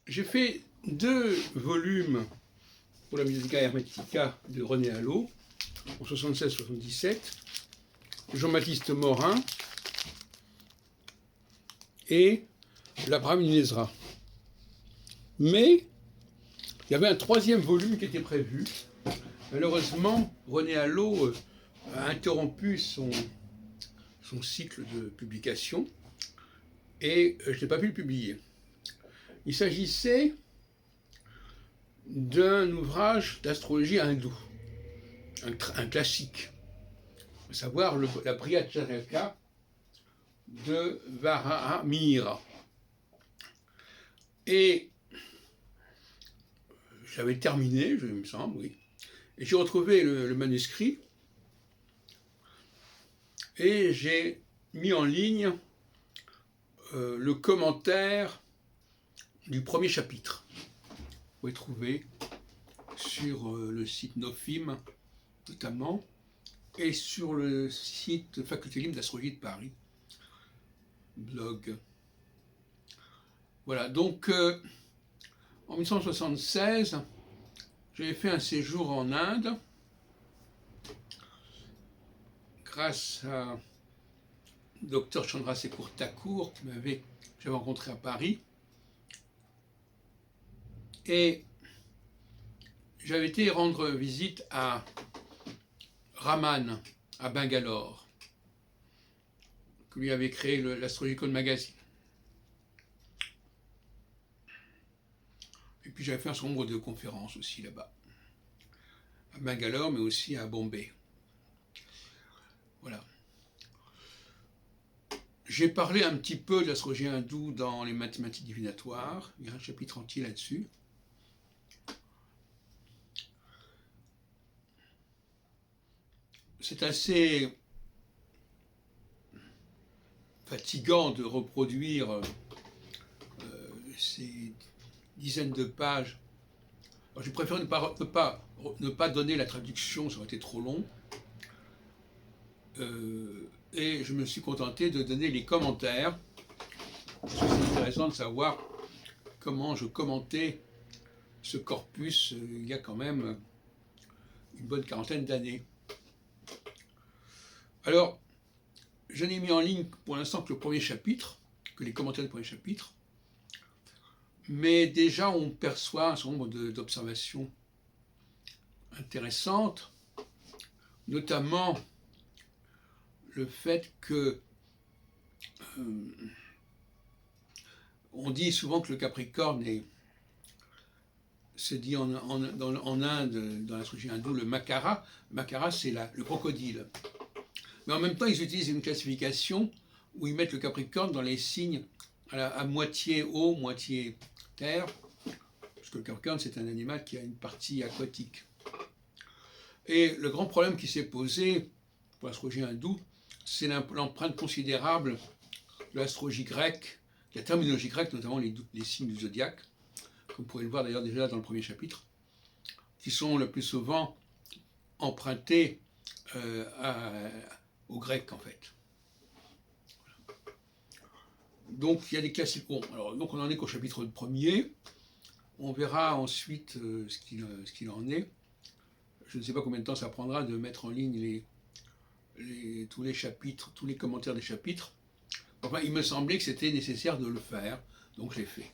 J'ai fait 2 volumes pour la Musica Hermetica de René Allot, en 76-77, Jean-Baptiste Morin et l'Abraham Ibn Ezra. Mais il y avait un 3e volume qui était prévu. Malheureusement, René Allot a interrompu son cycle de publication et je n'ai pas pu le publier. Il s'agissait d'un ouvrage d'astrologie hindoue, un classique, à savoir la Brihacharaka de Varahamihira. Et j'avais terminé, il me semble, oui. Et j'ai retrouvé le manuscrit et j'ai mis en ligne le commentaire du premier chapitre. Vous pouvez trouver sur le site Nofim notamment et sur le site Faculté Libre d'Astrologie de Paris, blog. Voilà, donc en 1976, j'avais fait un séjour en Inde grâce à Dr Chandrasekhar Thakur que j'avais rencontré à Paris. Et j'avais été rendre visite à Raman, à Bangalore, que lui avait créé l'Astrological Magazine. Et puis j'avais fait un certain nombre de conférences aussi là-bas, à Bangalore, mais aussi à Bombay. Voilà. J'ai parlé un petit peu de l'astrologie hindoue dans les mathématiques divinatoires. Il y a un chapitre entier là-dessus. C'est assez fatigant de reproduire ces dizaines de pages. Alors, je préfère ne pas donner la traduction, ça aurait été trop long. Et je me suis contenté de donner les commentaires. C'est intéressant de savoir comment je commentais ce corpus il y a quand même une bonne quarantaine d'années. Alors, je n'ai mis en ligne pour l'instant que le premier chapitre, que les commentaires du premier chapitre, mais déjà on perçoit un certain nombre d'observations intéressantes, notamment le fait que on dit souvent que le Capricorne se dit en Inde, dans l'astrologie hindoue, le Makara. Le Makara, c'est le crocodile. Mais en même temps, ils utilisent une classification où ils mettent le Capricorne dans les signes à moitié eau, moitié terre, parce que le Capricorne, c'est un animal qui a une partie aquatique. Et le grand problème qui s'est posé pour l'astrologie hindoue, c'est l'empreinte considérable de l'astrologie grecque, de la terminologie grecque, notamment les signes du zodiaque, comme vous pouvez le voir d'ailleurs déjà dans le premier chapitre, qui sont le plus souvent empruntés au grec en fait. Voilà. Donc il y a des classiques. Bon, alors, donc on en est qu'au chapitre premier. On verra ensuite ce qu'il en est. Je ne sais pas combien de temps ça prendra de mettre en ligne tous les chapitres, tous les commentaires des chapitres. Enfin, il me semblait que c'était nécessaire de le faire, donc je l'ai fait.